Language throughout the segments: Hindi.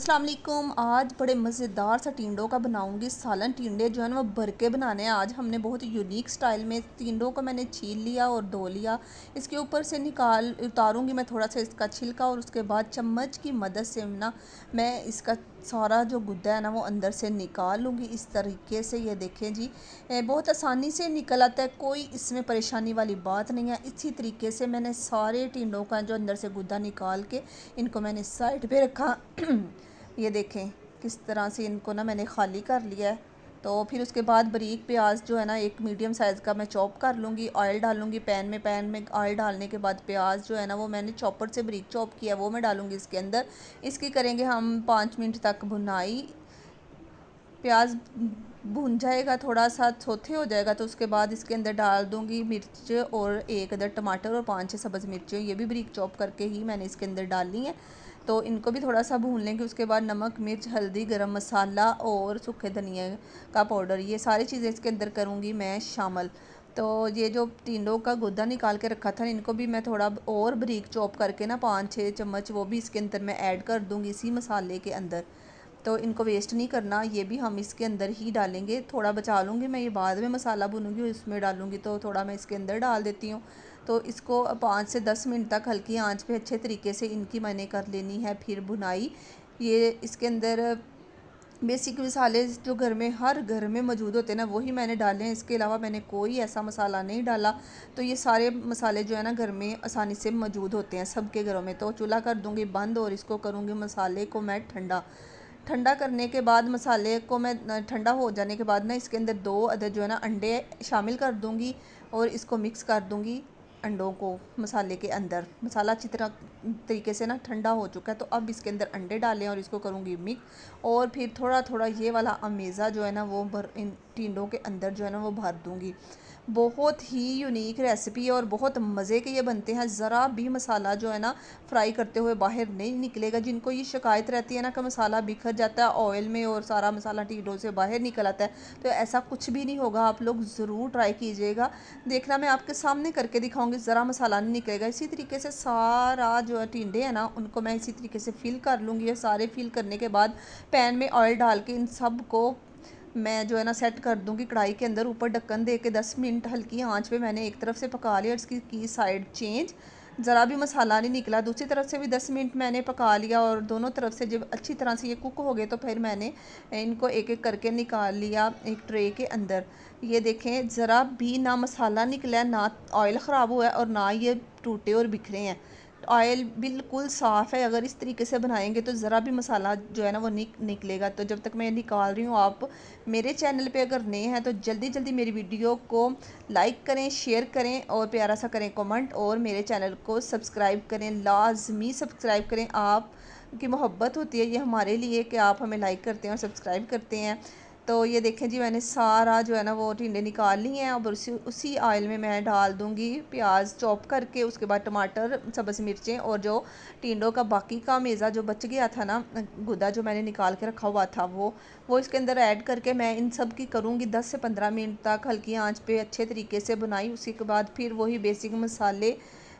अस्सलाम वालेकुम। आज बड़े मज़ेदार सा टिंडों का बनाऊंगी सालन। टिंडे जो है ना वो भर के बनाने हैं। आज हमने बहुत यूनिक स्टाइल में टिंडों को मैंने छील लिया और धो लिया। इसके ऊपर से निकाल उतारूंगी मैं थोड़ा सा इसका छिलका, और उसके बाद चम्मच की मदद से ना मैं इसका सारा जो गुद्दा है ना वो अंदर से निकाल लूँगी इस तरीके से। ये देखें जी, बहुत आसानी से निकल आता है, कोई इसमें परेशानी वाली बात नहीं है। इसी तरीके से मैंने सारे टिंडों का जो अंदर से गुद्दा निकाल के इनको मैंने साइड पे रखा। ये देखें किस तरह से इनको ना मैंने ख़ाली कर लिया है। तो फिर उसके बाद बारीक प्याज जो है ना एक मीडियम साइज़ का मैं चॉप कर लूँगी। ऑयल डालूँगी पैन में ऑयल डालने के बाद प्याज जो है ना वो मैंने चॉपर से बारीक चॉप किया, वो मैं डालूँगी इसके अंदर। इसकी करेंगे हम 5 मिनट तक भुनाई। प्याज भुन जाएगा, थोड़ा सा सोथे हो जाएगा, तो उसके बाद इसके अंदर डाल दूँगी मिर्च और एक अदर टमाटर और 5-6 सब्ज़ मिर्चें, ये भी बारीक चॉप करके ही मैंने इसके अंदर डालनी है। तो इनको भी थोड़ा सा भून लेंगे। उसके बाद नमक, मिर्च, हल्दी, गरम मसाला और सूखे धनिया का पाउडर, ये सारी चीज़ें इसके अंदर करूँगी मैं शामिल। तो ये जो टिंडों का गुद्दा निकाल के रखा था इनको भी मैं थोड़ा और बारीक चॉप करके ना 5-6 चम्मच वो भी इसके अंदर मैं ऐड कर दूँगी इसी मसाले के अंदर। तो इनको वेस्ट नहीं करना, ये भी हम इसके अंदर ही डालेंगे। थोड़ा बचा लूँगी मैं, ये बाद में मसाला भूनूंगी इसमें डालूँगी, तो थोड़ा मैं इसके अंदर डाल देती हूँ। तो इसको 5 से 10 मिनट तक हल्की आंच पे अच्छे तरीके से इनकी मैंने कर लेनी है फिर भुनाई। ये इसके अंदर बेसिक मसाले जो घर में हर घर में मौजूद होते हैं ना वही मैंने डाले हैं, इसके अलावा मैंने कोई ऐसा मसाला नहीं डाला। तो ये सारे मसाले जो है ना घर में आसानी से मौजूद होते हैं सबके घरों में। तो चूल्हा कर दूँगी बंद और इसको करूँगी मसाले को मैं ठंडा। ठंडा करने के बाद मसाले को मैं ठंडा हो जाने के बाद ना इसके अंदर 2 अदर जो है ना अंडे शामिल कर दूँगी और इसको मिक्स कर दूँगी अंडों को मसाले के अंदर। मसाला अच्छी तरह तरीके से ना ठंडा हो चुका है, तो अब इसके अंदर अंडे डालें और इसको करूँगी मिक्स। और फिर थोड़ा थोड़ा ये वाला अमेज़ा जो है ना वो भर इन टिंडों के अंदर जो है ना वो भर दूँगी। बहुत ही यूनिक रेसिपी है और बहुत मज़े के ये बनते हैं। ज़रा भी मसाला जो है ना फ्राई करते हुए बाहर नहीं निकलेगा। जिनको ये शिकायत रहती है ना कि मसाला बिखर जाता है ऑयल में और सारा मसाला टिंडों से बाहर निकल आता है, तो ऐसा कुछ भी नहीं होगा। आप लोग ज़रूर ट्राई कीजिएगा। देखना मैं आपके सामने करके दिखाऊंगी, ज़रा मसाला नहीं निकलेगा। इसी तरीके से सारा जो है टिंडे हैं ना उनको मैं इसी तरीके से फिल कर लूँगी। ये सारे फिल करने के बाद पैन में ऑयल डाल के इन सब को मैं जो है ना सेट कर दूंगी कढ़ाई के अंदर। ऊपर ढक्कन दे के 10 मिनट हल्की आंच पे मैंने एक तरफ से पका लिया और इसकी की साइड चेंज। ज़रा भी मसाला नहीं निकला। दूसरी तरफ से भी 10 मिनट मैंने पका लिया और दोनों तरफ से जब अच्छी तरह से ये कुक हो गए तो फिर मैंने इनको एक एक करके निकाल लिया एक ट्रे के अंदर। ये देखें ज़रा भी ना मसाला निकला है, ना ऑयल ख़राब हुआ है और ना ये टूटे और बिखरे हैं। ऑयल बिल्कुल साफ़ है। अगर इस तरीके से बनाएंगे तो ज़रा भी मसाला जो है ना वो निकलेगा। तो जब तक मैं निकाल रही हूँ, आप मेरे चैनल पे अगर नए हैं तो जल्दी जल्दी मेरी वीडियो को लाइक करें, शेयर करें और प्यारा सा करें कमेंट, और मेरे चैनल को सब्सक्राइब करें, लाजमी सब्सक्राइब करें। आप की मोहब्बत होती है ये हमारे लिए कि आप हमें लाइक करते हैं और सब्सक्राइब करते हैं। तो ये देखें जी, मैंने सारा जो है ना वो टिंडे निकाल ली हैं। अब उसी ऑयल में मैं डाल दूँगी प्याज चॉप करके, उसके बाद टमाटर, सब्ज़ मिर्चें और जो टिंडों का बाकी का मेज़ा जो बच गया था ना, गुदा जो मैंने निकाल के रखा हुआ था वो इसके अंदर ऐड करके मैं इन सब की करूँगी 10 से 15 मिनट तक हल्की आंच पे अच्छे तरीके से बुनाई। उसी के बाद फिर वही बेसिक मसाले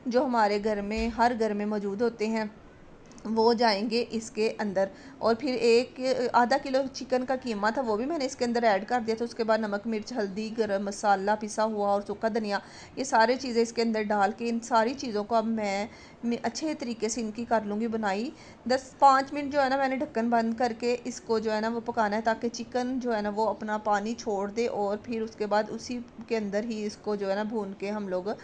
जो हमारे घर में हर घर में मौजूद होते हैं वो जाएंगे इसके अंदर। और फिर एक आधा किलो चिकन का कीमा था वो भी मैंने इसके अंदर ऐड कर दिया था। उसके बाद नमक, मिर्च, हल्दी, गरम मसाला पिसा हुआ और सूखा धनिया, ये सारी चीज़ें इसके अंदर डाल के इन सारी चीज़ों को अब मैं अच्छे तरीके से इनकी कर लूँगी बनाई। 5 मिनट जो है ना मैंने ढक्कन बंद करके इसको जो है ना वो पकाना है, ताकि चिकन जो है ना वो अपना पानी छोड़ दे। और फिर उसके बाद उसी के अंदर ही इसको जो है ना भून के हम लोग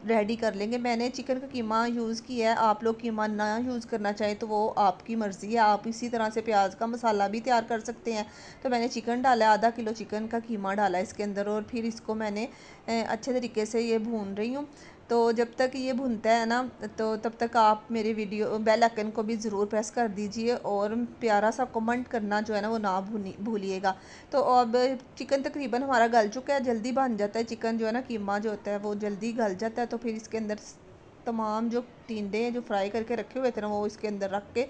रेडी कर लेंगे। मैंने चिकन का कीमा यूज़ किया है, आप लोग कीमा ना यूज़ करना चाहें तो वो आपकी मर्ज़ी है। आप इसी तरह से प्याज का मसाला भी तैयार कर सकते हैं। तो मैंने चिकन डाला है, आधा किलो चिकन का कीमा डाला है इसके अंदर, और फिर इसको मैंने अच्छे तरीके से ये भून रही हूँ। तो जब तक ये भुनता है ना तो तब तक आप मेरे वीडियो बेल आइकन को भी ज़रूर प्रेस कर दीजिए और प्यारा सा कमेंट करना जो है ना वो ना भूलिएगा। तो अब चिकन तकरीबन हमारा गल चुका है, जल्दी बन जाता है चिकन जो है ना, कीमा जो होता है वो जल्दी गल जाता है। तो फिर इसके अंदर तमाम जो टिंडे जो फ्राई करके रखे हुए थे ना वो इसके अंदर रख के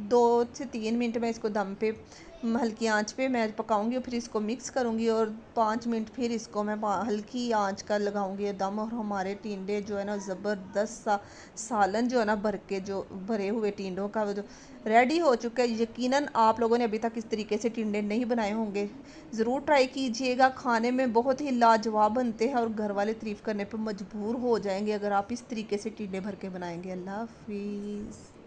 2 से 3 मिनट में इसको दम पे हल्की आंच पे मैं पकाऊंगी और फिर इसको मिक्स करूंगी और 5 मिनट फिर इसको मैं हल्की आंच का लगाऊंगी दम। और हमारे टिंडे जो है ना ज़बरदस्त सा सालन जो है ना भर के जो भरे हुए टिंडों का वो जो रेडी हो चुका है। यकीनन आप लोगों ने अभी तक इस तरीके से टिंडे नहीं बनाए होंगे, ज़रूर ट्राई कीजिएगा। खाने में बहुत ही लाजवाब बनते हैं और घर वाले तारीफ़ करने पर मजबूर हो जाएंगे अगर आप इस तरीके से टिंडे भर के बनाएंगे। अल्लाह हाफिज़।